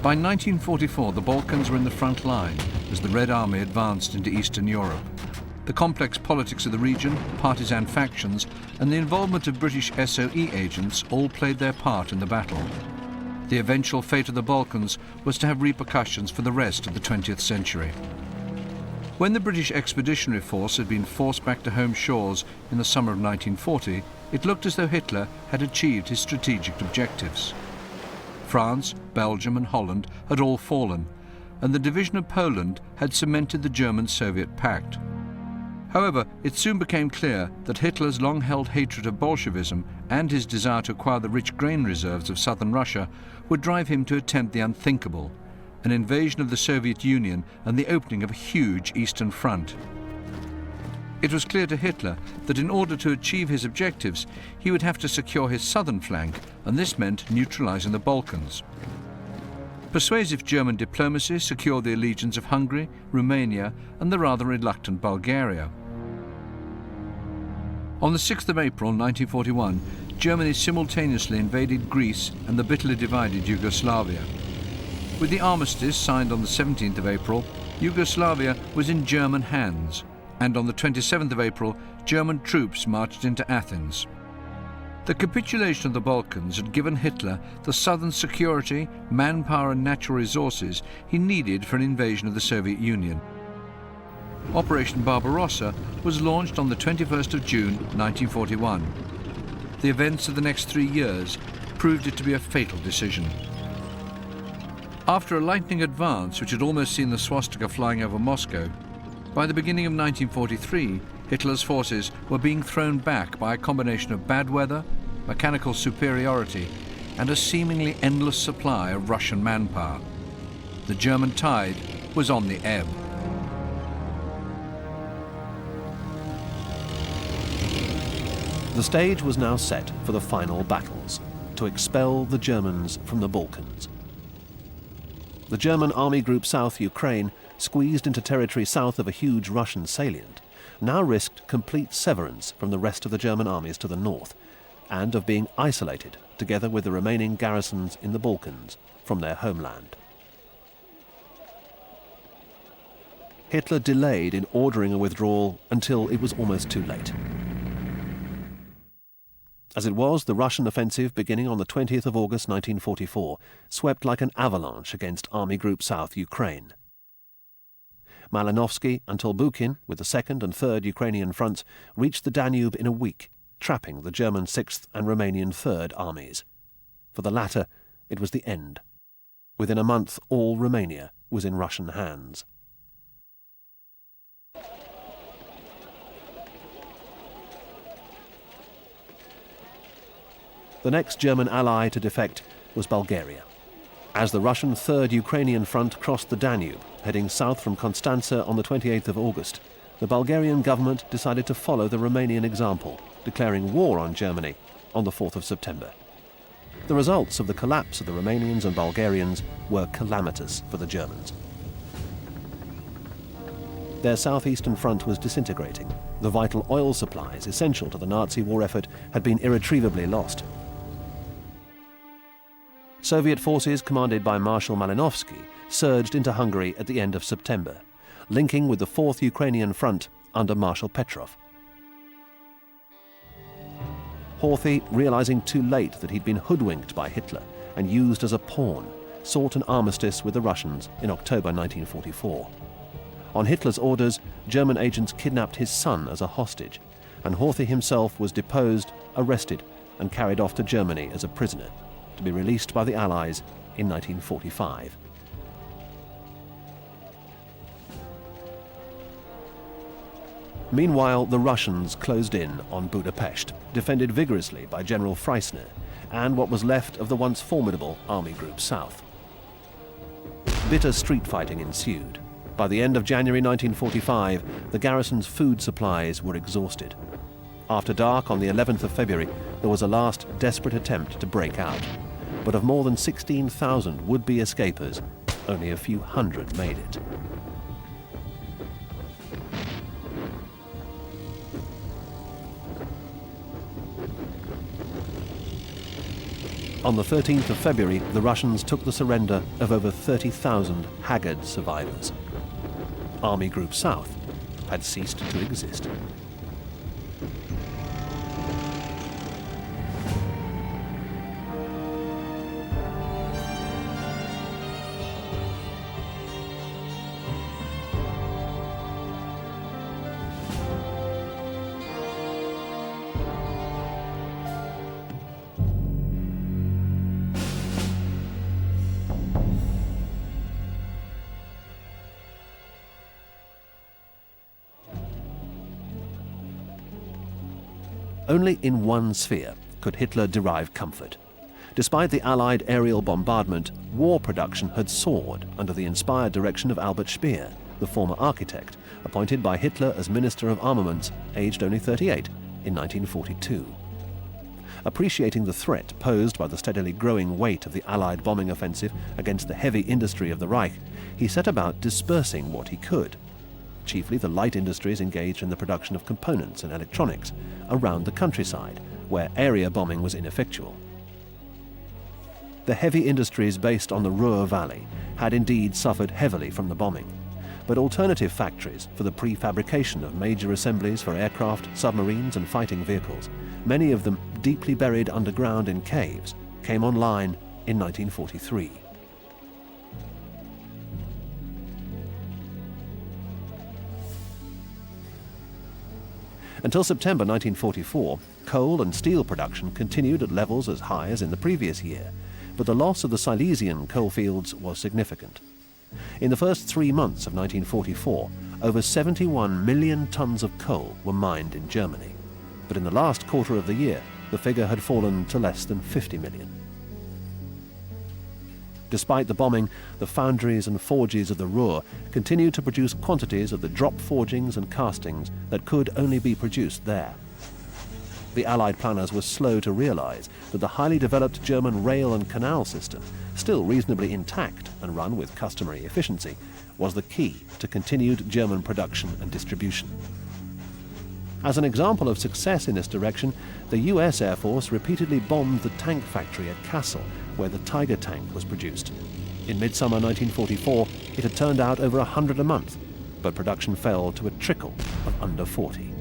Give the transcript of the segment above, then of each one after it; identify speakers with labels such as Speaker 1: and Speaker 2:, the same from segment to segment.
Speaker 1: By 1944, the Balkans were in the front line as the Red Army advanced into Eastern Europe. The complex politics of the region, partisan factions, and the involvement of British SOE agents all played their part in the battle. The eventual fate of the Balkans was to have repercussions for the rest of the 20th century. When the British Expeditionary Force had been forced back to home shores in the summer of 1940, it looked as though Hitler had achieved his strategic objectives. France, Belgium and Holland had all fallen, and the division of Poland had cemented the German-Soviet pact. However, it soon became clear that Hitler's long-held hatred of Bolshevism and his desire to acquire the rich grain reserves of southern Russia would drive him to attempt the unthinkable, an invasion of the Soviet Union and the opening of a huge Eastern Front. It was clear to Hitler that in order to achieve his objectives, he would have to secure his southern flank, and this meant neutralizing the Balkans. Persuasive German diplomacy secured the allegiance of Hungary, Romania, and the rather reluctant Bulgaria. On the 6th of April 1941, Germany simultaneously invaded Greece and the bitterly divided Yugoslavia. With the armistice signed on the 17th of April, Yugoslavia was in German hands, and on the 27th of April, German troops marched into Athens. The capitulation of the Balkans had given Hitler the southern security, manpower and natural resources he needed for an invasion of the Soviet Union. Operation Barbarossa was launched on the 21st of June 1941. The events of the next 3 years proved it to be a fatal decision. After a lightning advance which had almost seen the swastika flying over Moscow, by the beginning of 1943, Hitler's forces were being thrown back by a combination of bad weather, mechanical superiority, and a seemingly endless supply of Russian manpower. The German tide was on the ebb.
Speaker 2: The stage was now set for the final battles, to expel the Germans from the Balkans. The German Army Group South Ukraine, squeezed into territory south of a huge Russian salient, now risked complete severance from the rest of the German armies to the north, and of being isolated, together with the remaining garrisons in the Balkans, from their homeland. Hitler delayed in ordering a withdrawal until it was almost too late. As it was, the Russian offensive, beginning on the 20th of August 1944, swept like an avalanche against Army Group South Ukraine. Malinovsky and Tolbukin, with the 2nd and 3rd Ukrainian fronts, reached the Danube in a week, trapping the German 6th and Romanian 3rd armies. For the latter, it was the end. Within a month, all Romania was in Russian hands. The next German ally to defect was Bulgaria. As the Russian 3rd Ukrainian front crossed the Danube, heading south from Constanza on the 28th of August, the Bulgarian government decided to follow the Romanian example, declaring war on Germany on the 4th of September. The results of the collapse of the Romanians and Bulgarians were calamitous for the Germans. Their southeastern front was disintegrating. The vital oil supplies essential to the Nazi war effort had been irretrievably lost. Soviet forces commanded by Marshal Malinovsky surged into Hungary at the end of September, linking with the 4th Ukrainian front under Marshal Petrov. Horthy, realizing too late that he'd been hoodwinked by Hitler and used as a pawn, sought an armistice with the Russians in October 1944. On Hitler's orders, German agents kidnapped his son as a hostage, and Horthy himself was deposed, arrested, and carried off to Germany as a prisoner, to be released by the Allies in 1945. Meanwhile, the Russians closed in on Budapest, defended vigorously by General Freisner and what was left of the once formidable Army Group South. Bitter street fighting ensued. By the end of January 1945, the garrison's food supplies were exhausted. After dark on the 11th of February, there was a last desperate attempt to break out. But of more than 16,000 would-be escapers, only a few hundred made it. On the 13th of February, the Russians took the surrender of over 30,000 haggard survivors. Army Group South had ceased to exist. Only in one sphere could Hitler derive comfort. Despite the Allied aerial bombardment, war production had soared under the inspired direction of Albert Speer, the former architect, appointed by Hitler as Minister of Armaments, aged only 38, in 1942. Appreciating the threat posed by the steadily growing weight of the Allied bombing offensive against the heavy industry of the Reich, he set about dispersing what he could, chiefly the light industries engaged in the production of components and electronics, around the countryside, where area bombing was ineffectual. The heavy industries based on the Ruhr Valley had indeed suffered heavily from the bombing, but alternative factories for the prefabrication of major assemblies for aircraft, submarines and fighting vehicles, many of them deeply buried underground in caves, came online in 1943. Until September 1944, coal and steel production continued at levels as high as in the previous year, but the loss of the Silesian coalfields was significant. In the first 3 months of 1944, over 71 million tons of coal were mined in Germany, but in the last quarter of the year, the figure had fallen to less than 50 million. Despite the bombing, the foundries and forges of the Ruhr continued to produce quantities of the drop forgings and castings that could only be produced there. The Allied planners were slow to realize that the highly developed German rail and canal system, still reasonably intact and run with customary efficiency, was the key to continued German production and distribution. As an example of success in this direction, the US Air Force repeatedly bombed the tank factory at Kassel, where the Tiger tank was produced. In midsummer 1944, it had turned out over 100 a month, but production fell to a trickle of under 40.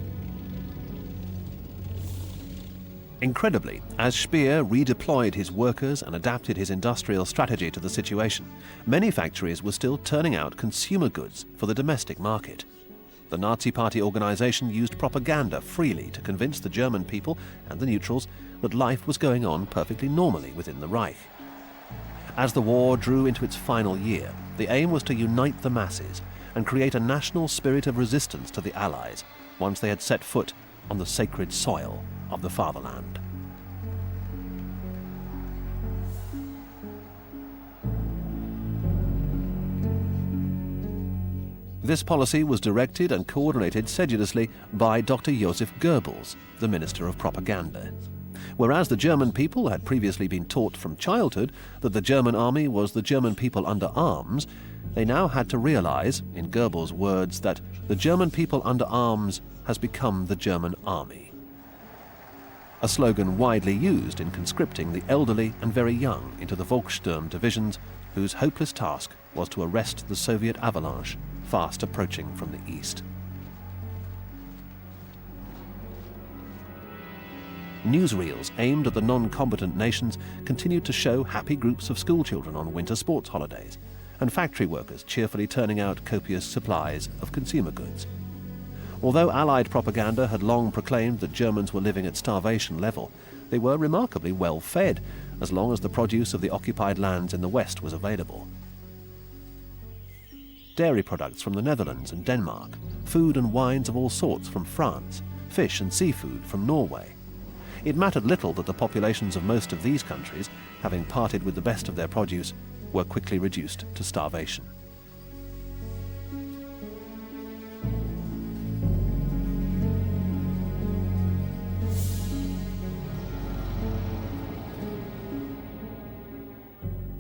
Speaker 2: Incredibly, as Speer redeployed his workers and adapted his industrial strategy to the situation, many factories were still turning out consumer goods for the domestic market. The Nazi Party organization used propaganda freely to convince the German people and the neutrals that life was going on perfectly normally within the Reich. As the war drew into its final year, the aim was to unite the masses and create a national spirit of resistance to the Allies once they had set foot on the sacred soil of the fatherland. This policy was directed and coordinated sedulously by Dr. Joseph Goebbels, the Minister of Propaganda. Whereas the German people had previously been taught from childhood that the German army was the German people under arms, they now had to realize, in Goebbels' words, that the German people under arms has become the German army. A slogan widely used in conscripting the elderly and very young into the Volkssturm divisions, whose hopeless task was to arrest the Soviet avalanche fast approaching from the east. Newsreels aimed at the non-combatant nations continued to show happy groups of schoolchildren on winter sports holidays, and factory workers cheerfully turning out copious supplies of consumer goods. Although Allied propaganda had long proclaimed that Germans were living at starvation level, they were remarkably well fed, as long as the produce of the occupied lands in the west was available. Dairy products from the Netherlands and Denmark, food and wines of all sorts from France, fish and seafood from Norway. It mattered little that the populations of most of these countries, having parted with the best of their produce, were quickly reduced to starvation.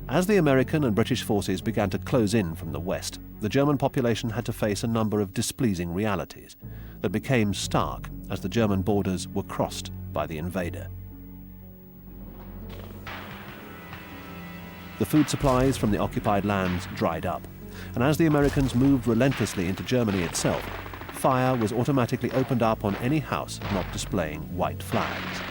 Speaker 2: As the American and British forces began to close in from the west, the German population had to face a number of displeasing realities that became stark as the German borders were crossed by the invader. The food supplies from the occupied lands dried up, and as the Americans moved relentlessly into Germany itself, fire was automatically opened up on any house not displaying white flags.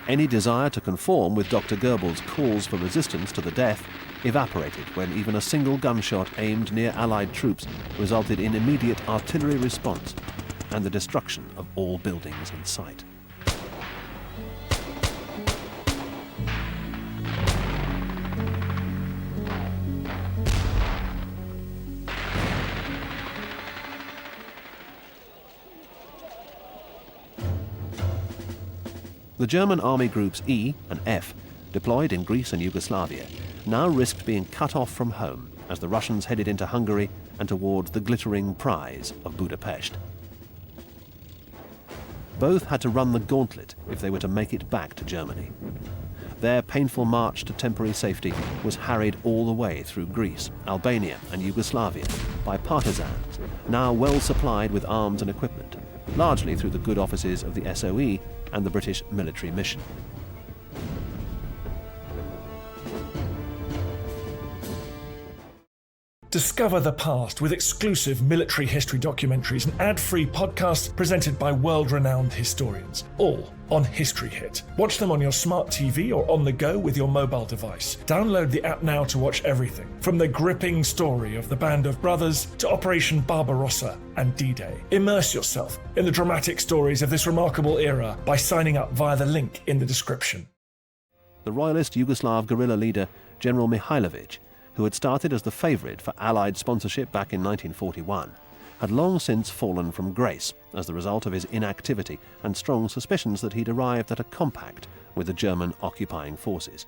Speaker 2: Any desire to conform with Dr. Goebbels' calls for resistance to the death evaporated when even a single gunshot aimed near Allied troops resulted in immediate artillery response and the destruction of all buildings in sight. The German army groups E and F, deployed in Greece and Yugoslavia, now risked being cut off from home as the Russians headed into Hungary and towards the glittering prize of Budapest. Both had to run the gauntlet if they were to make it back to Germany. Their painful march to temporary safety was harried all the way through Greece, Albania and Yugoslavia by partisans, now well supplied with arms and equipment, largely through the good offices of the SOE and the British military mission.
Speaker 3: Discover the past with exclusive military history documentaries and ad-free podcasts presented by world-renowned historians, all on History Hit. Watch them on your smart TV or on the go with your mobile device. Download the app now to watch everything, from the gripping story of the Band of Brothers to Operation Barbarossa and D-Day. Immerse yourself in the dramatic stories of this remarkable era by signing up via the link in the description.
Speaker 2: The royalist Yugoslav guerrilla leader General Mihailović, who had started as the favourite for Allied sponsorship back in 1941, had long since fallen from grace as the result of his inactivity and strong suspicions that he'd arrived at a compact with the German occupying forces.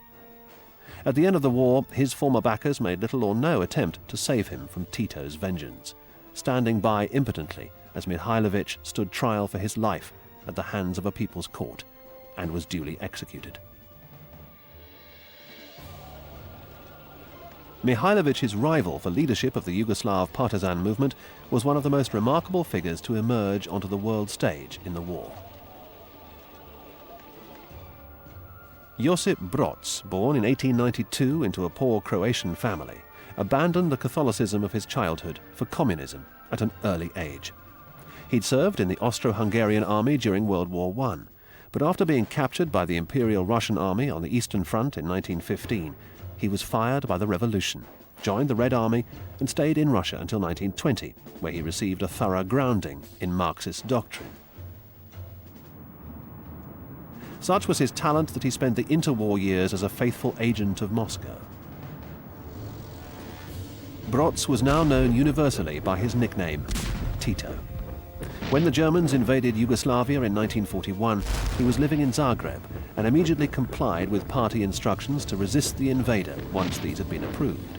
Speaker 2: At the end of the war, his former backers made little or no attempt to save him from Tito's vengeance, standing by impotently as Mihailović stood trial for his life at the hands of a people's court and was duly executed. Mihailovic's rival for leadership of the Yugoslav partisan movement was one of the most remarkable figures to emerge onto the world stage in the war. Josip Broz, born in 1892 into a poor Croatian family, abandoned the Catholicism of his childhood for communism at an early age. He'd served in the Austro-Hungarian army during World War I, but after being captured by the Imperial Russian Army on the Eastern Front in 1915, he was fired by the revolution, joined the Red Army and stayed in Russia until 1920, where he received a thorough grounding in Marxist doctrine. Such was his talent that he spent the interwar years as a faithful agent of Moscow. Broz was now known universally by his nickname, Tito. When the Germans invaded Yugoslavia in 1941, he was living in Zagreb and immediately complied with party instructions to resist the invader once these had been approved.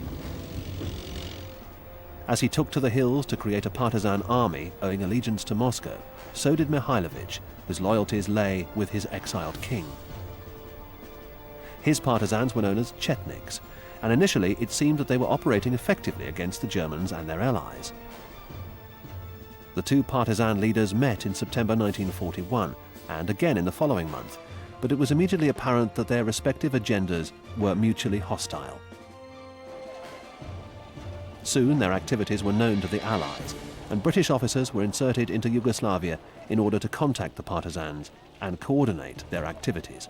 Speaker 2: As he took to the hills to create a partisan army owing allegiance to Moscow, so did Mihailović, whose loyalties lay with his exiled king. His partisans were known as Chetniks, and initially it seemed that they were operating effectively against the Germans and their allies. The two partisan leaders met in September 1941, and again in the following month, but it was immediately apparent that their respective agendas were mutually hostile. Soon their activities were known to the Allies, and British officers were inserted into Yugoslavia in order to contact the partisans and coordinate their activities.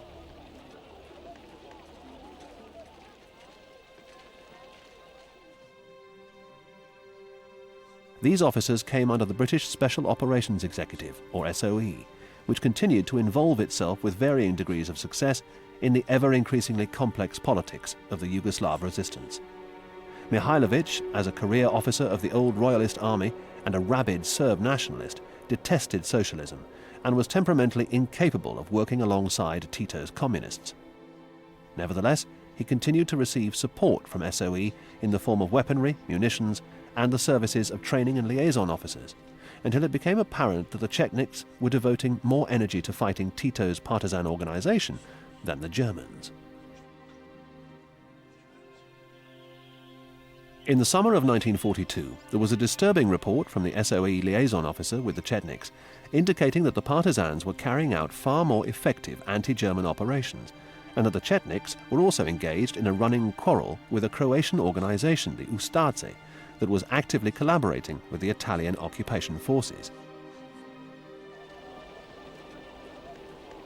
Speaker 2: These officers came under the British Special Operations Executive, or SOE, which continued to involve itself with varying degrees of success in the ever-increasingly complex politics of the Yugoslav resistance. Mihailović, as a career officer of the old royalist army and a rabid Serb nationalist, detested socialism and was temperamentally incapable of working alongside Tito's communists. Nevertheless, he continued to receive support from SOE in the form of weaponry, munitions, and the services of training and liaison officers, until it became apparent that the Chetniks were devoting more energy to fighting Tito's partisan organization than the Germans. In the summer of 1942, there was a disturbing report from the SOE liaison officer with the Chetniks, indicating that the partisans were carrying out far more effective anti-German operations, and that the Chetniks were also engaged in a running quarrel with a Croatian organization, the Ustaše, that was actively collaborating with the Italian occupation forces.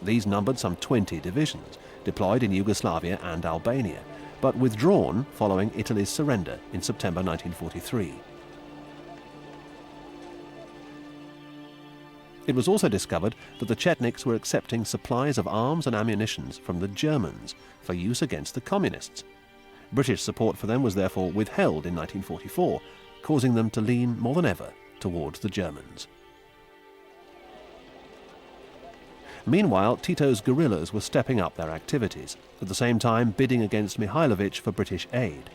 Speaker 2: These numbered some 20 divisions, deployed in Yugoslavia and Albania, but withdrawn following Italy's surrender in September 1943. It was also discovered that the Chetniks were accepting supplies of arms and ammunition from the Germans for use against the communists. British support for them was therefore withheld in 1944, causing them to lean more than ever towards the Germans. Meanwhile, Tito's guerrillas were stepping up their activities, at the same time bidding against Mihailovich for British aid.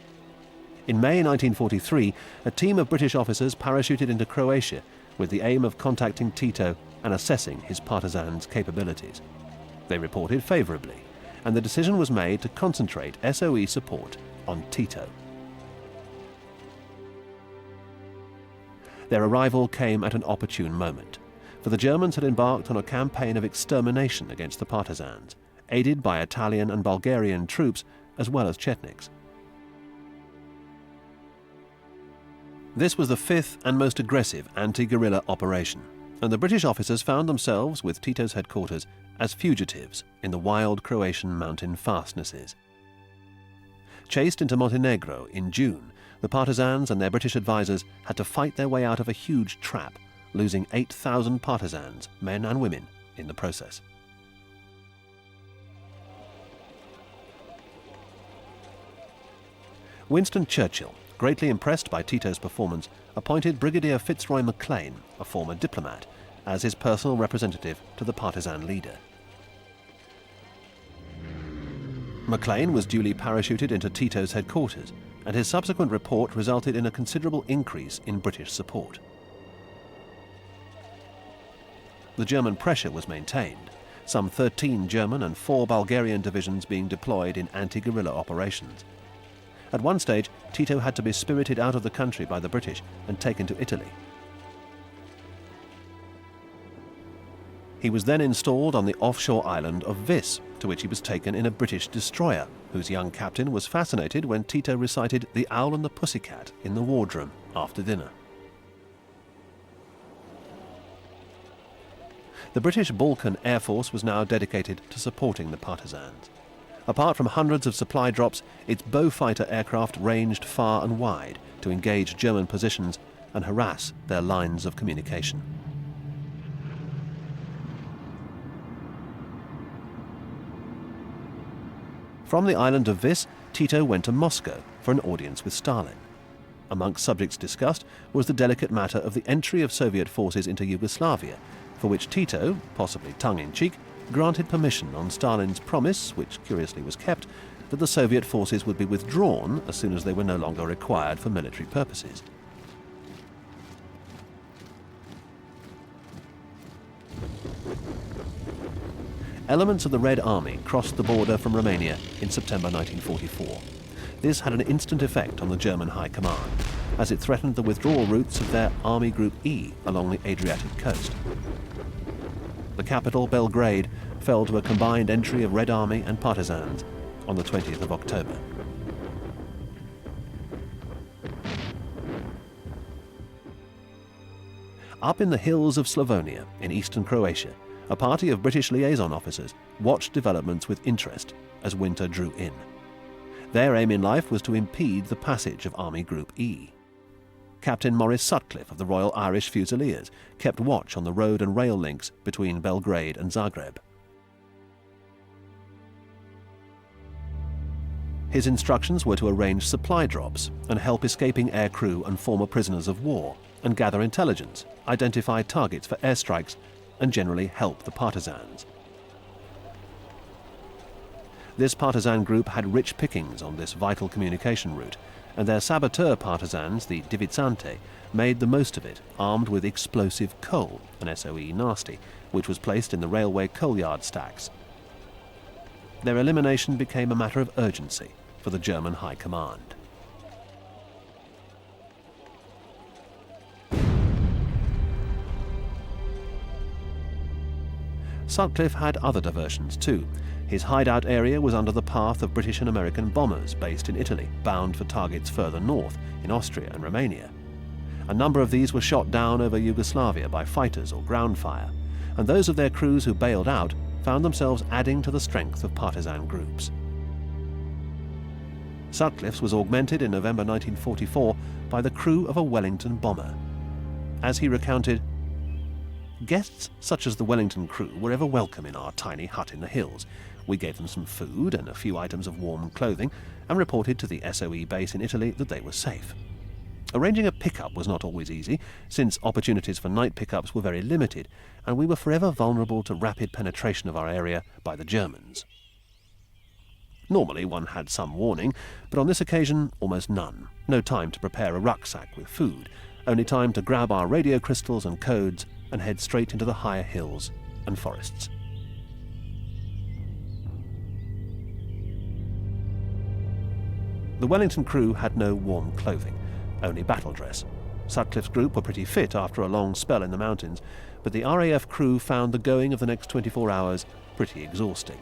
Speaker 2: In May 1943, a team of British officers parachuted into Croatia with the aim of contacting Tito and assessing his partisans' capabilities. They reported favourably, and the decision was made to concentrate SOE support on Tito. Their arrival came at an opportune moment, for the Germans had embarked on a campaign of extermination against the partisans, aided by Italian and Bulgarian troops as well as Chetniks. This was the fifth and most aggressive anti-guerrilla operation, and the British officers found themselves, with Tito's headquarters, as fugitives in the wild Croatian mountain fastnesses. Chased into Montenegro in June, the partisans and their British advisors had to fight their way out of a huge trap, losing 8,000 partisans, men and women, in the process. Winston Churchill, greatly impressed by Tito's performance, appointed Brigadier Fitzroy Maclean, a former diplomat, as his personal representative to the partisan leader. Maclean was duly parachuted into Tito's headquarters, and his subsequent report resulted in a considerable increase in British support. The German pressure was maintained, some 13 German and 4 Bulgarian divisions being deployed in anti-guerrilla operations. At one stage, Tito had to be spirited out of the country by the British and taken to Italy. He was then installed on the offshore island of Vis, to which he was taken in a British destroyer, whose young captain was fascinated when Tito recited The Owl and the Pussycat in the wardroom after dinner. The British Balkan Air Force was now dedicated to supporting the partisans. Apart from hundreds of supply drops, its Beaufighter aircraft ranged far and wide to engage German positions and harass their lines of communication. From the island of Vis, Tito went to Moscow for an audience with Stalin. Amongst subjects discussed was the delicate matter of the entry of Soviet forces into Yugoslavia, for which Tito, possibly tongue-in-cheek, granted permission on Stalin's promise, which curiously was kept, that the Soviet forces would be withdrawn as soon as they were no longer required for military purposes. Elements of the Red Army crossed the border from Romania in September 1944. This had an instant effect on the German High Command, as it threatened the withdrawal routes of their Army Group E along the Adriatic coast. The capital, Belgrade, fell to a combined entry of Red Army and partisans on the 20th of October. Up in the hills of Slavonia, in eastern Croatia, a party of British liaison officers watched developments with interest as winter drew in. Their aim in life was to impede the passage of Army Group E. Captain Maurice Sutcliffe of the Royal Irish Fusiliers kept watch on the road and rail links between Belgrade and Zagreb. His instructions were to arrange supply drops and help escaping aircrew and former prisoners of war, and gather intelligence, identify targets for airstrikes, and generally help the partisans. This partisan group had rich pickings on this vital communication route, and their saboteur partisans, the Divițante, made the most of it, armed with explosive coal, an SOE nasty, which was placed in the railway coal yard stacks. Their elimination became a matter of urgency for the German High Command. Sutcliffe had other diversions too. His hideout area was under the path of British and American bombers based in Italy, bound for targets further north, in Austria and Romania. A number of these were shot down over Yugoslavia by fighters or ground fire, and those of their crews who bailed out found themselves adding to the strength of partisan groups. Sutcliffe's was augmented in November 1944 by the crew of a Wellington bomber. As he recounted, "Guests such as the Wellington crew were ever welcome in our tiny hut in the hills. We gave them some food and a few items of warm clothing and reported to the SOE base in Italy that they were safe. Arranging a pickup was not always easy, since opportunities for night pickups were very limited, and we were forever vulnerable to rapid penetration of our area by the Germans. Normally one had some warning, but on this occasion almost none. No time to prepare a rucksack with food, only time to grab our radio crystals and codes and head straight into the higher hills and forests." The Wellington crew had no warm clothing, only battle dress. Sutcliffe's group were pretty fit after a long spell in the mountains, but the RAF crew found the going of the next 24 hours pretty exhausting.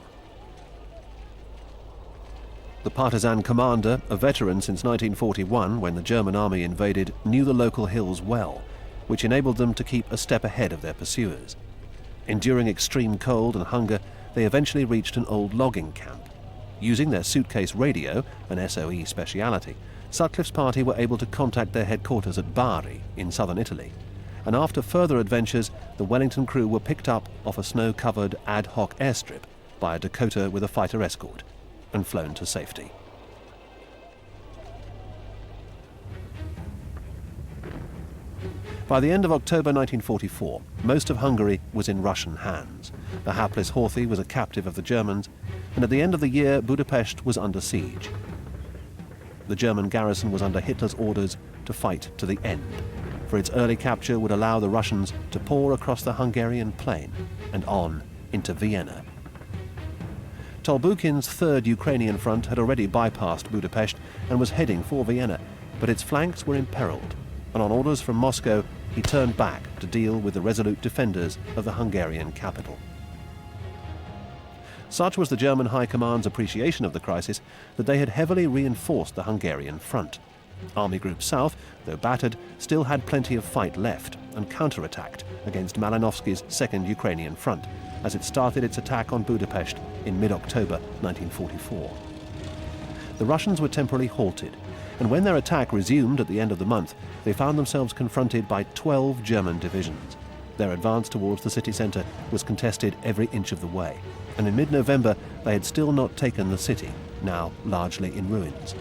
Speaker 2: The partisan commander, a veteran since 1941 when the German army invaded, knew the local hills well, which enabled them to keep a step ahead of their pursuers. Enduring extreme cold and hunger, they eventually reached an old logging camp. Using their suitcase radio, an SOE speciality, Sutcliffe's party were able to contact their headquarters at Bari in southern Italy, and after further adventures, the Wellington crew were picked up off a snow-covered ad hoc airstrip by a Dakota with a fighter escort and flown to safety. By the end of October 1944, most of Hungary was in Russian hands. The hapless Horthy was a captive of the Germans, and at the end of the year, Budapest was under siege. The German garrison was under Hitler's orders to fight to the end, for its early capture would allow the Russians to pour across the Hungarian plain and on into Vienna. Tolbukin's Third Ukrainian Front had already bypassed Budapest and was heading for Vienna, but its flanks were imperiled, and on orders from Moscow, he turned back to deal with the resolute defenders of the Hungarian capital. Such was the German High Command's appreciation of the crisis that they had heavily reinforced the Hungarian front. Army Group South, though battered, still had plenty of fight left and counterattacked against Malinovsky's Second Ukrainian Front as it started its attack on Budapest in mid-October 1944. The Russians were temporarily halted, and when their attack resumed at the end of the month, they found themselves confronted by 12 German divisions. Their advance towards the city centre was contested every inch of the way, and in mid-November they had still not taken the city, now largely in ruins.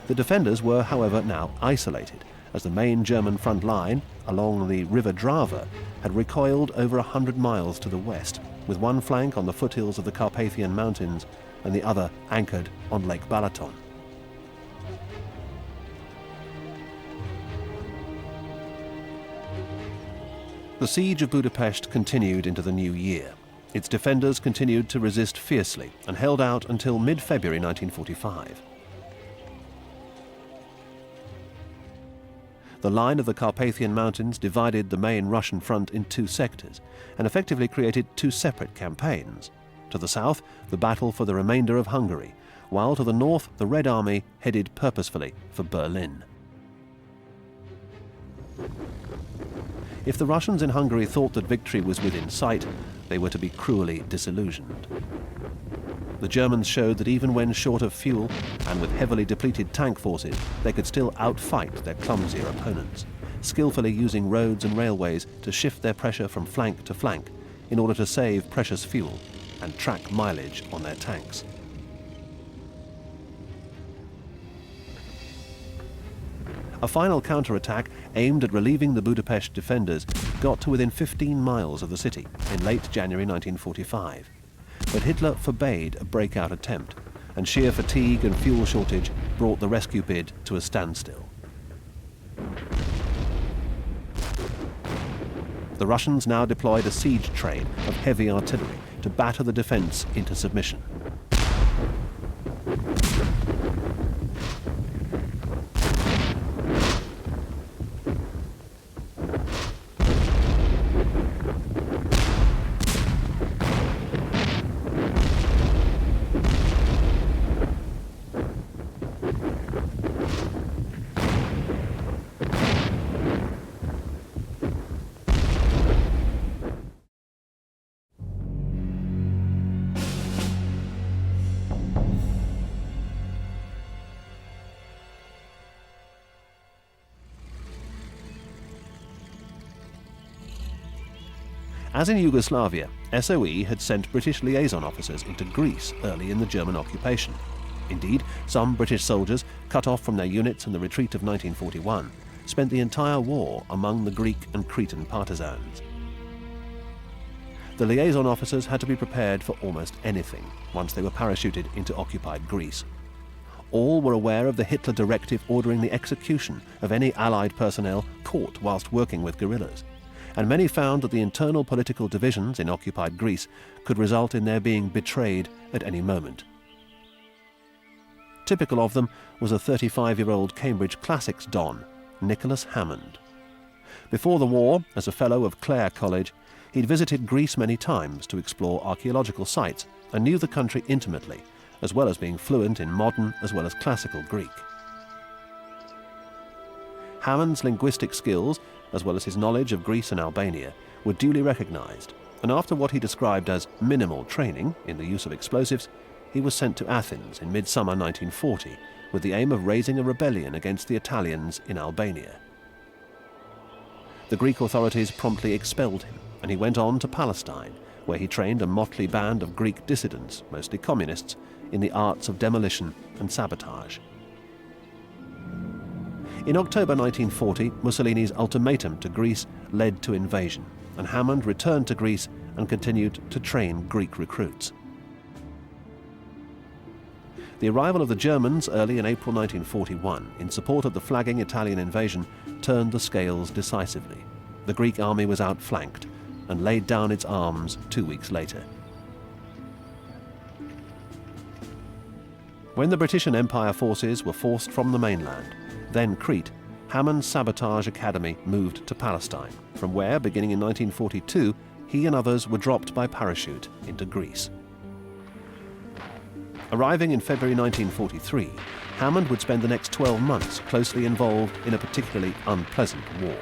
Speaker 2: The defenders were, however, now isolated, as the main German front line, along the River Drava, had recoiled over 100 miles to the west, with one flank on the foothills of the Carpathian Mountains and the other anchored on Lake Balaton. The siege of Budapest continued into the new year. Its defenders continued to resist fiercely and held out until mid-February 1945. The line of the Carpathian Mountains divided the main Russian front in two sectors and effectively created two separate campaigns. To the south, the battle for the remainder of Hungary, while to the north, the Red Army headed purposefully for Berlin. If the Russians in Hungary thought that victory was within sight, they were to be cruelly disillusioned. The Germans showed that even when short of fuel and with heavily depleted tank forces, they could still outfight their clumsier opponents, skillfully using roads and railways to shift their pressure from flank to flank in order to save precious fuel and track mileage on their tanks. A final counterattack aimed at relieving the Budapest defenders got to within 15 miles of the city in late January 1945. But Hitler forbade a breakout attempt, and sheer fatigue and fuel shortage brought the rescue bid to a standstill. The Russians now deployed a siege train of heavy artillery to batter the defense into submission. As in Yugoslavia, SOE had sent British liaison officers into Greece early in the German occupation. Indeed, some British soldiers, cut off from their units in the retreat of 1941, spent the entire war among the Greek and Cretan partisans. The liaison officers had to be prepared for almost anything once they were parachuted into occupied Greece. All were aware of the Hitler directive ordering the execution of any Allied personnel caught whilst working with guerrillas, and many found that the internal political divisions in occupied Greece could result in their being betrayed at any moment. Typical of them was a 35-year-old Cambridge Classics don, Nicholas Hammond. Before the war, as a fellow of Clare College, he'd visited Greece many times to explore archaeological sites and knew the country intimately, as well as being fluent in modern as well as classical Greek. Hammond's linguistic skills, as well as his knowledge of Greece and Albania, were duly recognised, and after what he described as minimal training in the use of explosives, he was sent to Athens in midsummer 1940 with the aim of raising a rebellion against the Italians in Albania. The Greek authorities promptly expelled him, and he went on to Palestine, where he trained a motley band of Greek dissidents, mostly communists, in the arts of demolition and sabotage. In October 1940, Mussolini's ultimatum to Greece led to invasion, and Hammond returned to Greece and continued to train Greek recruits. The arrival of the Germans early in April 1941 in support of the flagging Italian invasion turned the scales decisively. The Greek army was outflanked and laid down its arms 2 weeks later. When the British and Empire forces were forced from the mainland, then Crete, Hammond's Sabotage Academy moved to Palestine, from where, beginning in 1942, he and others were dropped by parachute into Greece. Arriving in February 1943, Hammond would spend the next 12 months closely involved in a particularly unpleasant war.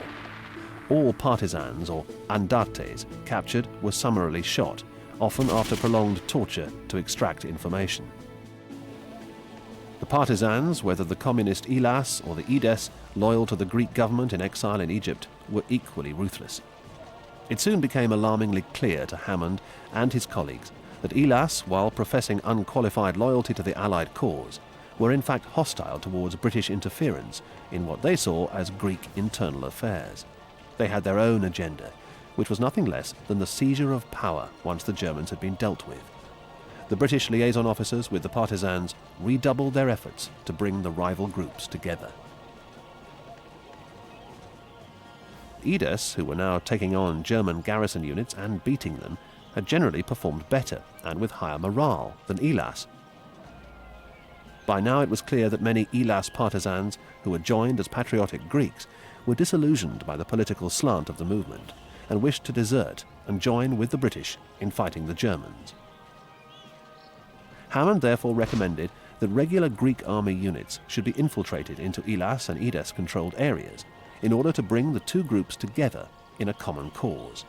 Speaker 2: All partisans, or andates, captured were summarily shot, often after prolonged torture to extract information. The partisans, whether the communist Elas or the Ides, loyal to the Greek government in exile in Egypt, were equally ruthless. It soon became alarmingly clear to Hammond and his colleagues that Elas, while professing unqualified loyalty to the Allied cause, were in fact hostile towards British interference in what they saw as Greek internal affairs. They had their own agenda, which was nothing less than the seizure of power once the Germans had been dealt with. The British liaison officers with the partisans redoubled their efforts to bring the rival groups together. Ides, who were now taking on German garrison units and beating them, had generally performed better and with higher morale than Elas. By now it was clear that many Elas partisans who had joined as patriotic Greeks were disillusioned by the political slant of the movement and wished to desert and join with the British in fighting the Germans. Hammond therefore recommended that regular Greek army units should be infiltrated into Elas and Ides-controlled areas in order to bring the two groups together in a common cause.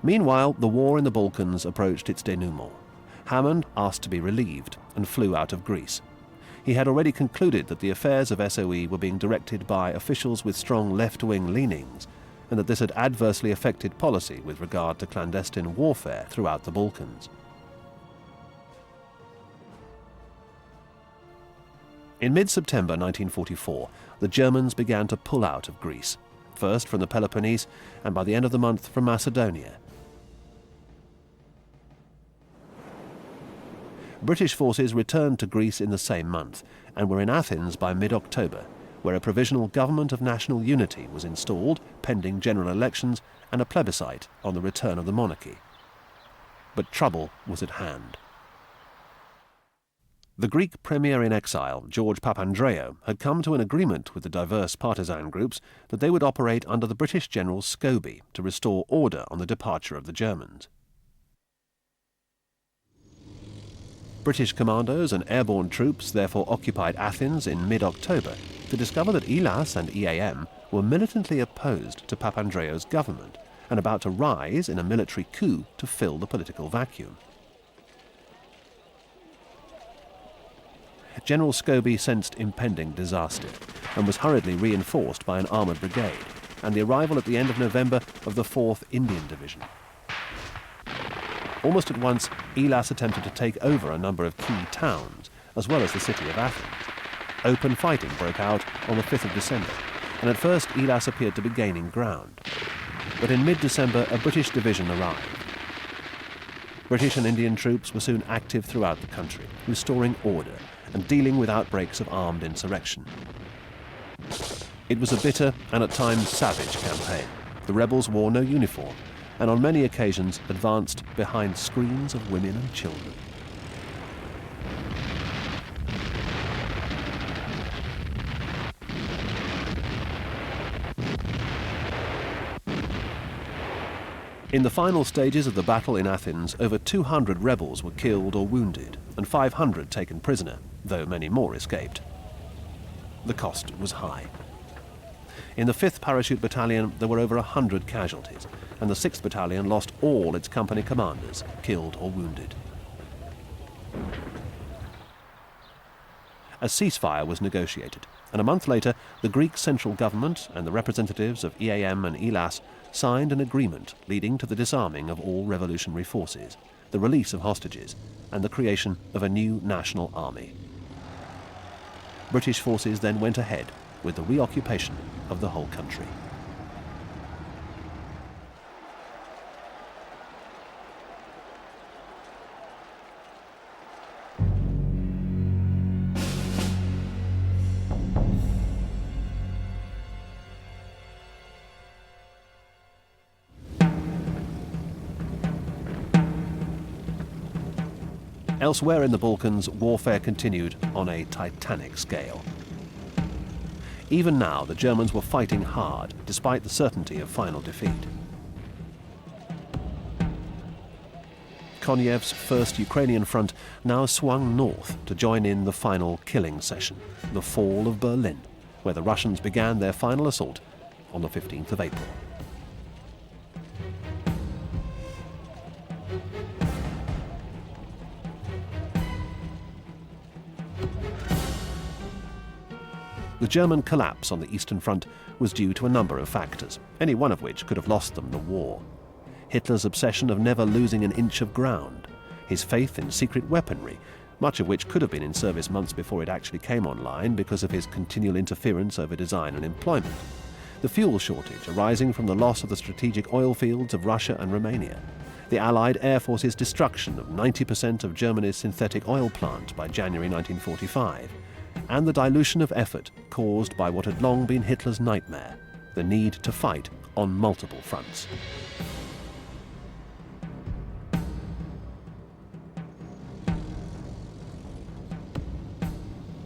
Speaker 2: Meanwhile, the war in the Balkans approached its denouement. Hammond asked to be relieved and flew out of Greece. He had already concluded that the affairs of SOE were being directed by officials with strong left-wing leanings, and that this had adversely affected policy with regard to clandestine warfare throughout the Balkans. In mid-September 1944, the Germans began to pull out of Greece, first from the Peloponnese and by the end of the month from Macedonia. British forces returned to Greece in the same month and were in Athens by mid-October, where a provisional government of national unity was installed pending general elections and a plebiscite on the return of the monarchy. But trouble was at hand. The Greek premier in exile, George Papandreou, had come to an agreement with the diverse partisan groups that they would operate under the British general Scobie to restore order on the departure of the Germans. British commandos and airborne troops therefore occupied Athens in mid-October to discover that Elas and EAM were militantly opposed to Papandreou's government and about to rise in a military coup to fill the political vacuum. General Scobie sensed impending disaster and was hurriedly reinforced by an armoured brigade and the arrival at the end of November of the 4th Indian Division. Almost at once, Elas attempted to take over a number of key towns, as well as the city of Athens. Open fighting broke out on the 5th of December, and at first Elas appeared to be gaining ground. But in mid-December, a British division arrived. British and Indian troops were soon active throughout the country, restoring order and dealing with outbreaks of armed insurrection. It was a bitter and at times savage campaign. The rebels wore no uniform and on many occasions advanced behind screens of women and children. In the final stages of the battle in Athens, over 200 rebels were killed or wounded and 500 taken prisoner, though many more escaped. The cost was high. In the 5th Parachute Battalion, there were over 100 casualties, and the 6th Battalion lost all its company commanders, killed or wounded. A ceasefire was negotiated, and a month later, the Greek central government and the representatives of EAM and Elas signed an agreement leading to the disarming of all revolutionary forces, the release of hostages, and the creation of a new national army. British forces then went ahead with the reoccupation of the whole country. Elsewhere in the Balkans, warfare continued on a titanic scale. Even now, the Germans were fighting hard, despite the certainty of final defeat. Konyev's first Ukrainian front now swung north to join in the final killing session, the fall of Berlin, where the Russians began their final assault on the 15th of April. The German collapse on the Eastern Front was due to a number of factors, any one of which could have lost them the war. Hitler's obsession of never losing an inch of ground, his faith in secret weaponry, much of which could have been in service months before it actually came online because of his continual interference over design and employment, the fuel shortage arising from the loss of the strategic oil fields of Russia and Romania, the Allied Air Force's destruction of 90% of Germany's synthetic oil plant by January 1945, and the dilution of effort caused by what had long been Hitler's nightmare, the need to fight on multiple fronts.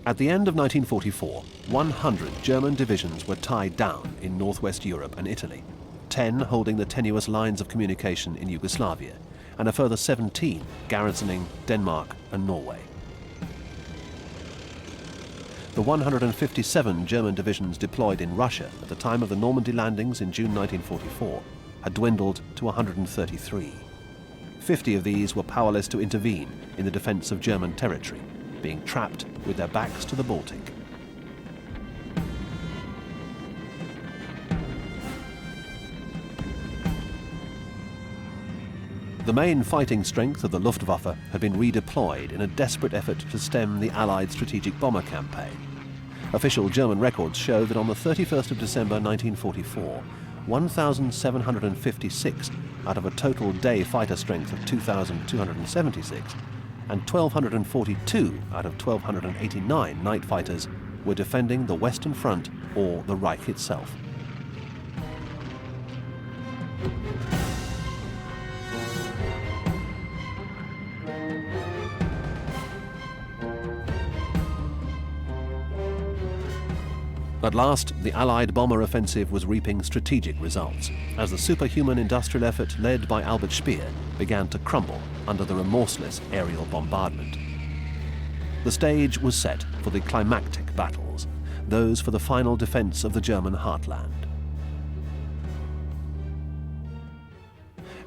Speaker 2: At the end of 1944, 100 German divisions were tied down in northwest Europe and Italy, 10 holding the tenuous lines of communication in Yugoslavia, and a further 17 garrisoning Denmark and Norway. The 157 German divisions deployed in Russia at the time of the Normandy landings in June 1944 had dwindled to 133. 50 of these were powerless to intervene in the defense of German territory, being trapped with their backs to the Baltic. The main fighting strength of the Luftwaffe had been redeployed in a desperate effort to stem the Allied strategic bomber campaign. Official German records show that on the 31st of December 1944, 1,756 out of a total day fighter strength of 2,276 and 1,242 out of 1,289 night fighters were defending the Western Front or the Reich itself. At last, the Allied bomber offensive was reaping strategic results, as the superhuman industrial effort led by Albert Speer began to crumble under the remorseless aerial bombardment. The stage was set for the climactic battles, those for the final defense of the German heartland.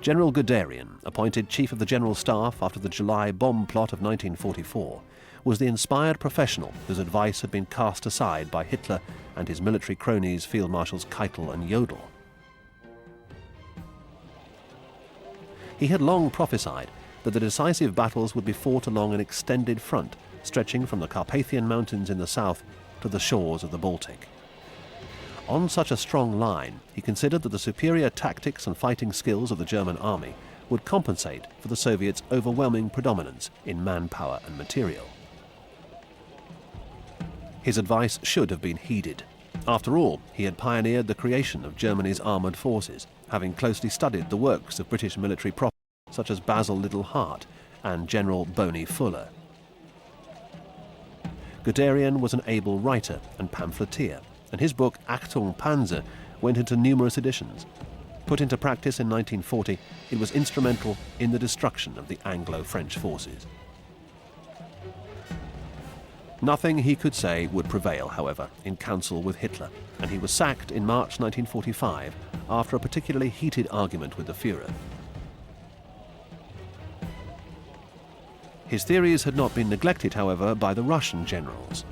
Speaker 2: General Guderian, appointed Chief of the General Staff after the July bomb plot of 1944, was the inspired professional whose advice had been cast aside by Hitler and his military cronies Field Marshals Keitel and Jodl. He had long prophesied that the decisive battles would be fought along an extended front stretching from the Carpathian Mountains in the south to the shores of the Baltic. On such a strong line, he considered that the superior tactics and fighting skills of the German army would compensate for the Soviets' overwhelming predominance in manpower and material. His advice should have been heeded. After all, he had pioneered the creation of Germany's armoured forces, having closely studied the works of British military prophets such as Basil Liddell Hart and General Boney Fuller. Guderian was an able writer and pamphleteer, and his book Achtung Panzer went into numerous editions. Put into practice in 1940, it was instrumental in the destruction of the Anglo-French forces. Nothing he could say would prevail, however, in council with Hitler, and he was sacked in March 1945 after a particularly heated argument with the Führer. His theories had not been neglected, however, by the Russian generals.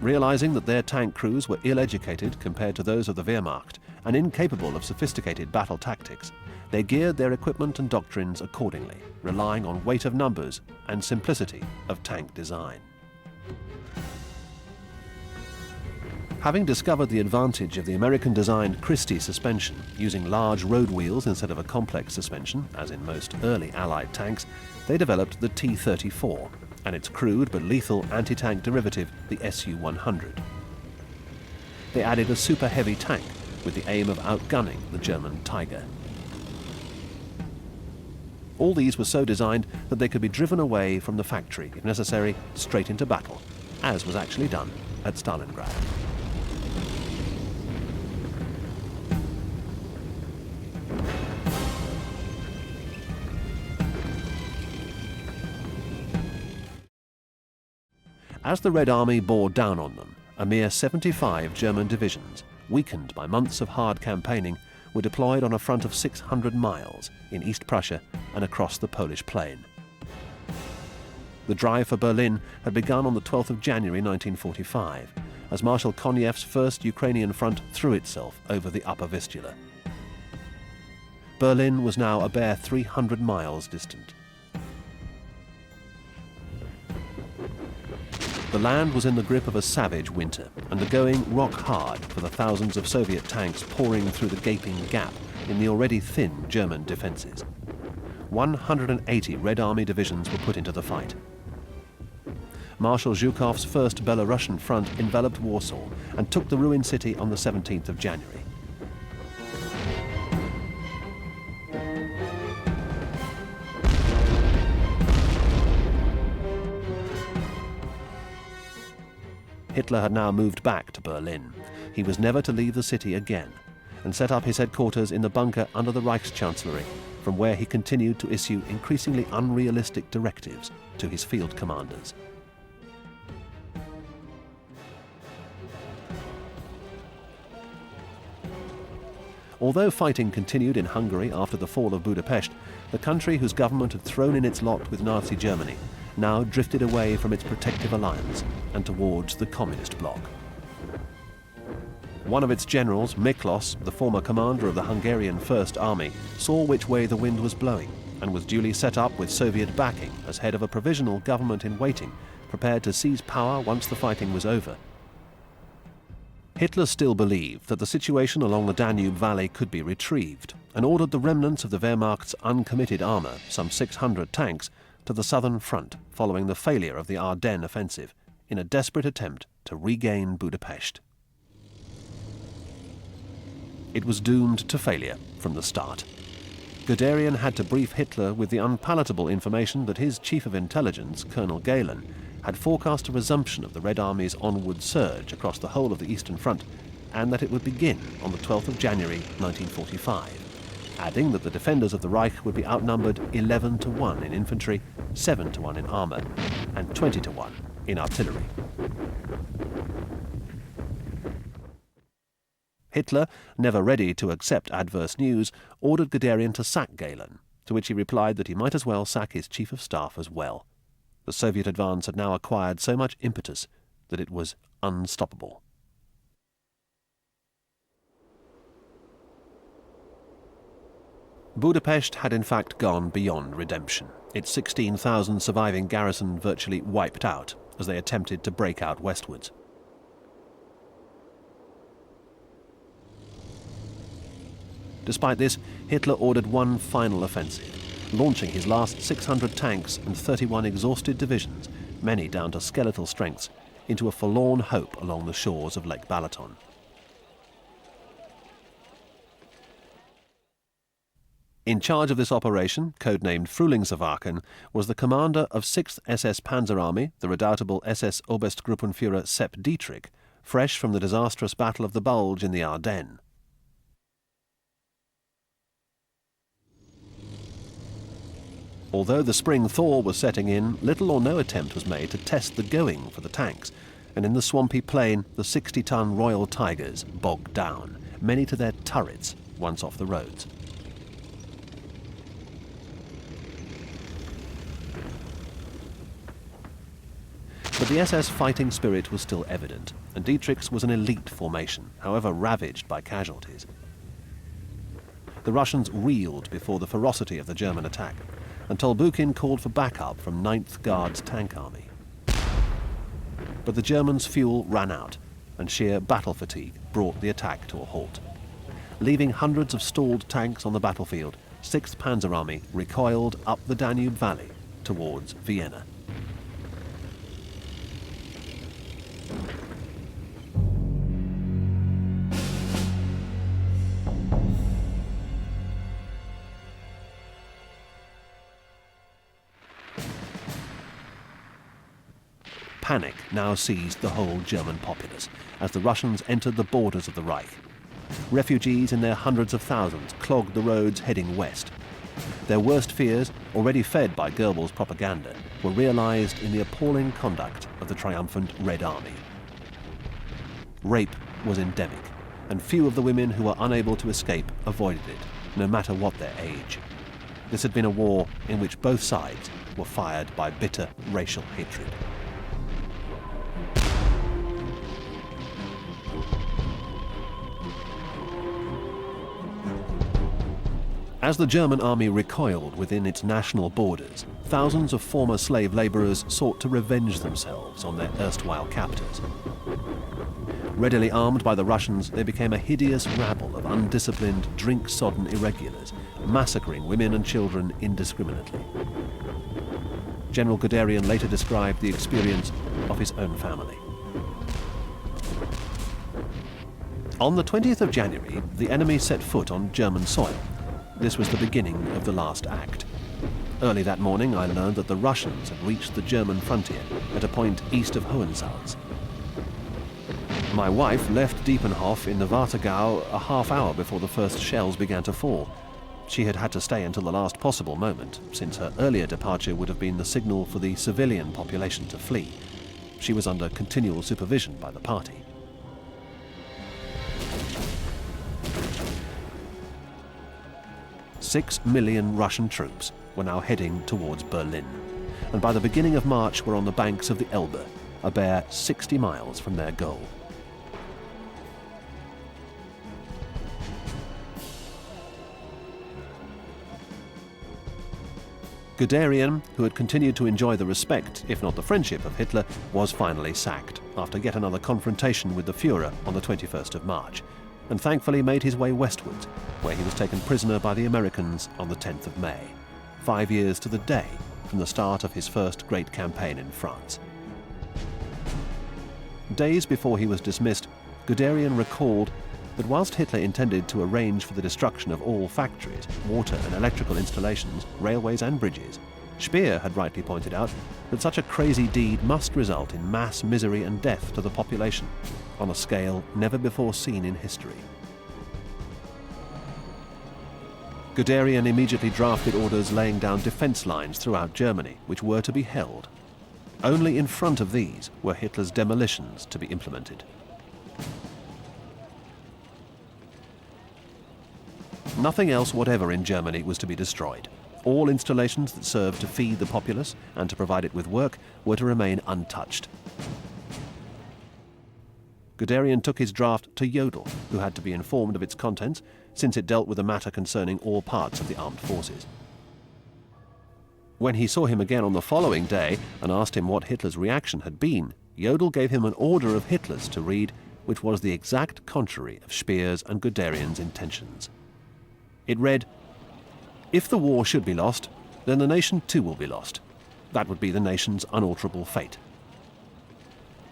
Speaker 2: Realizing that their tank crews were ill-educated compared to those of the Wehrmacht and incapable of sophisticated battle tactics, they geared their equipment and doctrines accordingly, relying on weight of numbers and simplicity of tank design. Having discovered the advantage of the American-designed Christie suspension, using large road wheels instead of a complex suspension, as in most early Allied tanks, they developed the T-34 and its crude but lethal anti-tank derivative, the Su-100. They added a super-heavy tank with the aim of outgunning the German Tiger. All these were so designed that they could be driven away from the factory, if necessary, straight into battle, as was actually done at Stalingrad. As the Red Army bore down on them, a mere 75 German divisions, weakened by months of hard campaigning, were deployed on a front of 600 miles in East Prussia and across the Polish plain. The drive for Berlin had begun on the 12th of January 1945, as Marshal Konyev's first Ukrainian front threw itself over the upper Vistula. Berlin was now a bare 300 miles distant. The land was in the grip of a savage winter, and the going rock hard for the thousands of Soviet tanks pouring through the gaping gap in the already thin German defences. 180 Red Army divisions were put into the fight. Marshal Zhukov's first Belarusian front enveloped Warsaw and took the ruined city on the 17th of January. Hitler had now moved back to Berlin. He was never to leave the city again, and set up his headquarters in the bunker under the Reichschancellery, from where he continued to issue increasingly unrealistic directives to his field commanders. Although fighting continued in Hungary after the fall of Budapest, the country whose government had thrown in its lot with Nazi Germany now drifted away from its protective alliance and towards the communist bloc. One of its generals, Miklos, the former commander of the Hungarian First Army, saw which way the wind was blowing and was duly set up with Soviet backing as head of a provisional government in waiting, prepared to seize power once the fighting was over. Hitler still believed that the situation along the Danube Valley could be retrieved and ordered the remnants of the Wehrmacht's uncommitted armour, some 600 tanks, to the southern front following the failure of the Ardennes offensive in a desperate attempt to regain Budapest. It was doomed to failure from the start. Guderian had to brief Hitler with the unpalatable information that his chief of intelligence, Colonel Gehlen, had forecast a resumption of the Red Army's onward surge across the whole of the Eastern Front, and that it would begin on the 12th of January 1945. Adding that the defenders of the Reich would be outnumbered 11-1 in infantry, 7-1 in armour, and 20-1 in artillery. Hitler, never ready to accept adverse news, ordered Guderian to sack Gehlen, to which he replied that he might as well sack his chief of staff as well. The Soviet advance had now acquired so much impetus that it was unstoppable. Budapest had in fact gone beyond redemption, its 16,000 surviving garrison virtually wiped out as they attempted to break out westwards. Despite this, Hitler ordered one final offensive, launching his last 600 tanks and 31 exhausted divisions, many down to skeletal strengths, into a forlorn hope along the shores of Lake Balaton. In charge of this operation, codenamed Frühlingswagen, was the commander of 6th SS Panzer Army, the redoubtable SS Oberstgruppenführer Sepp Dietrich, fresh from the disastrous Battle of the Bulge in the Ardennes. Although the spring thaw was setting in, little or no attempt was made to test the going for the tanks, and in the swampy plain, the 60-ton Royal Tigers bogged down, many to their turrets once off the roads. But the SS fighting spirit was still evident, and Dietrich's was an elite formation, however ravaged by casualties. The Russians reeled before the ferocity of the German attack, and Tolbukin called for backup from 9th Guards Tank Army. But the Germans' fuel ran out, and sheer battle fatigue brought the attack to a halt. Leaving hundreds of stalled tanks on the battlefield, 6th Panzer Army recoiled up the Danube Valley towards Vienna. Panic now seized the whole German populace as the Russians entered the borders of the Reich. Refugees in their hundreds of thousands clogged the roads heading west. Their worst fears, already fed by Goebbels' propaganda, were realized in the appalling conduct of the triumphant Red Army. Rape was endemic, and few of the women who were unable to escape avoided it, no matter what their age. This had been a war in which both sides were fired by bitter racial hatred. As the German army recoiled within its national borders, thousands of former slave laborers sought to revenge themselves on their erstwhile captors. Readily armed by the Russians, they became a hideous rabble of undisciplined, drink-sodden irregulars, massacring women and children indiscriminately. General Guderian later described the experience of his own family. On the 20th of January, the enemy set foot on German soil. This was the beginning of the last act. Early that morning, I learned that the Russians had reached the German frontier at a point east of Hohensalz. My wife left Diepenhof in the Warthegau a half hour before the first shells began to fall. She had had to stay until the last possible moment, since her earlier departure would have been the signal for the civilian population to flee. She was under continual supervision by the party. "6 million Russian troops were now heading towards Berlin, and by the beginning of March were on the banks of the Elbe, a bare 60 miles from their goal. Guderian, who had continued to enjoy the respect, if not the friendship, of Hitler, was finally sacked after yet another confrontation with the Führer on the 21st of March, and thankfully made his way westwards, where he was taken prisoner by the Americans on the 10th of May, 5 years to the day from the start of his first great campaign in France. Days before he was dismissed, Guderian recalled that whilst Hitler intended to arrange for the destruction of all factories, water and electrical installations, railways and bridges, Speer had rightly pointed out that such a crazy deed must result in mass misery and death to the population, on a scale never before seen in history. Guderian immediately drafted orders laying down defense lines throughout Germany, which were to be held. Only in front of these were Hitler's demolitions to be implemented. Nothing else whatever in Germany was to be destroyed. All installations that served to feed the populace and to provide it with work were to remain untouched. Guderian took his draft to Jodl, who had to be informed of its contents, since it dealt with a matter concerning all parts of the armed forces. When he saw him again on the following day and asked him what Hitler's reaction had been, Jodl gave him an order of Hitler's to read, which was the exact contrary of Speer's and Guderian's intentions. It read, "If the war should be lost, then the nation too will be lost. That would be the nation's unalterable fate.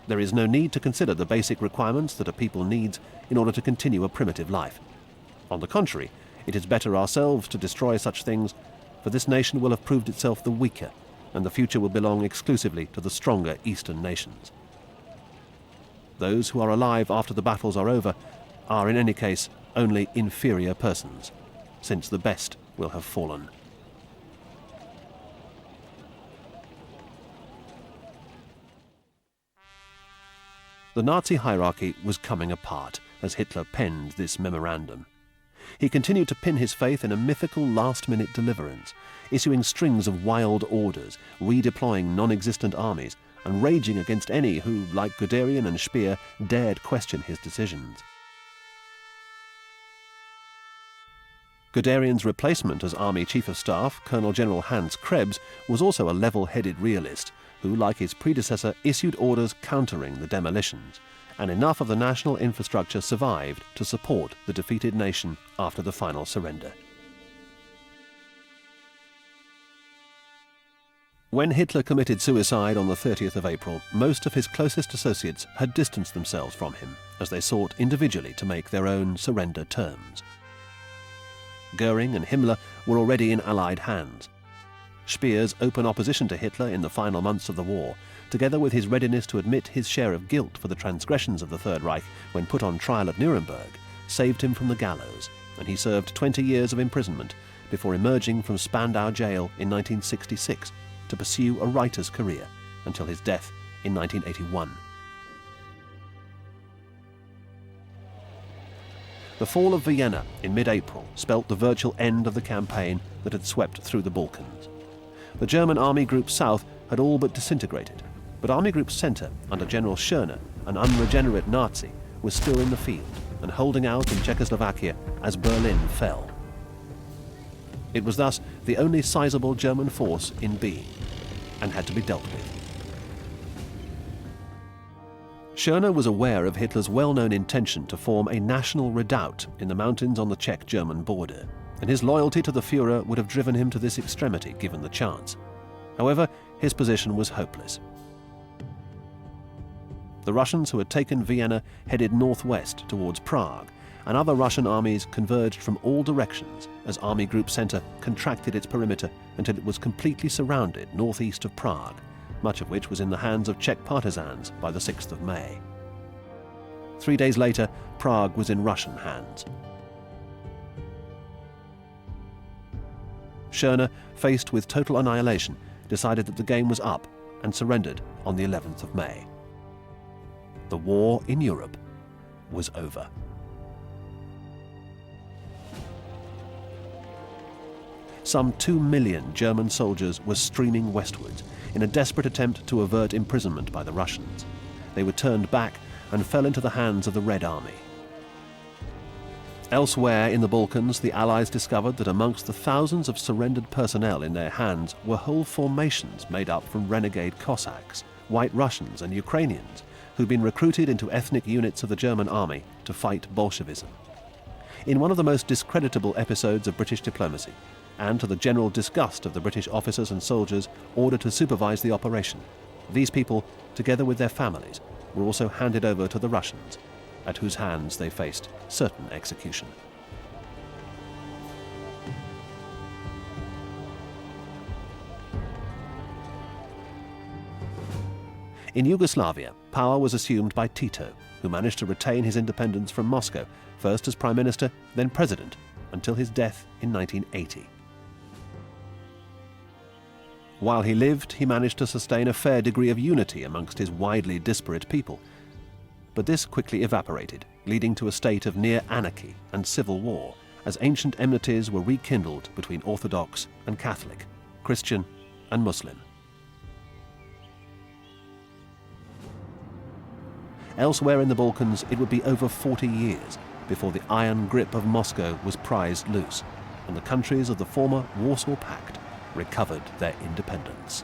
Speaker 2: There is no need to consider the basic requirements that a people needs in order to continue a primitive life. On the contrary, it is better ourselves to destroy such things, for this nation will have proved itself the weaker, and the future will belong exclusively to the stronger Eastern nations. Those who are alive after the battles are over are in any case only inferior persons, since the best will have fallen." The Nazi hierarchy was coming apart as Hitler penned this memorandum. He continued to pin his faith in a mythical last-minute deliverance, issuing strings of wild orders, redeploying non-existent armies, and raging against any who, like Guderian and Speer, dared question his decisions. Guderian's replacement as Army Chief of Staff, Colonel General Hans Krebs, was also a level-headed realist, who, like his predecessor, issued orders countering the demolitions, and enough of the national infrastructure survived to support the defeated nation after the final surrender. When Hitler committed suicide on the 30th of April, most of his closest associates had distanced themselves from him as they sought individually to make their own surrender terms. Goering and Himmler were already in Allied hands. Speer's open opposition to Hitler in the final months of the war, together with his readiness to admit his share of guilt for the transgressions of the Third Reich when put on trial at Nuremberg, saved him from the gallows, and he served 20 years of imprisonment before emerging from Spandau jail in 1966 to pursue a writer's career until his death in 1981. The fall of Vienna in mid-April spelt the virtual end of the campaign that had swept through the Balkans. The German Army Group South had all but disintegrated, but Army Group Center, under General Schörner, an unregenerate Nazi, was still in the field and holding out in Czechoslovakia as Berlin fell. It was thus the only sizable German force in being, and had to be dealt with. Schörner was aware of Hitler's well-known intention to form a national redoubt in the mountains on the Czech-German border, and his loyalty to the Führer would have driven him to this extremity given the chance. However, his position was hopeless. The Russians who had taken Vienna headed northwest towards Prague, and other Russian armies converged from all directions as Army Group Center contracted its perimeter until it was completely surrounded northeast of Prague, much of which was in the hands of Czech partisans by the 6th of May. 3 days later, Prague was in Russian hands. Schörner, faced with total annihilation, decided that the game was up and surrendered on the 11th of May. The war in Europe was over. Some 2 million German soldiers were streaming westwards in a desperate attempt to avert imprisonment by the Russians. They were turned back and fell into the hands of the Red Army. Elsewhere in the Balkans, the Allies discovered that amongst the thousands of surrendered personnel in their hands were whole formations made up from renegade Cossacks, White Russians and Ukrainians, who'd been recruited into ethnic units of the German army to fight Bolshevism. In one of the most discreditable episodes of British diplomacy, and to the general disgust of the British officers and soldiers ordered to supervise the operation, these people, together with their families, were also handed over to the Russians, at whose hands they faced certain execution. In Yugoslavia, power was assumed by Tito, who managed to retain his independence from Moscow, first as Prime Minister, then President, until his death in 1980. While he lived, he managed to sustain a fair degree of unity amongst his widely disparate people. But this quickly evaporated, leading to a state of near anarchy and civil war, as ancient enmities were rekindled between Orthodox and Catholic, Christian and Muslim. Elsewhere in the Balkans, it would be over 40 years before the iron grip of Moscow was prized loose and the countries of the former Warsaw Pact recovered their independence.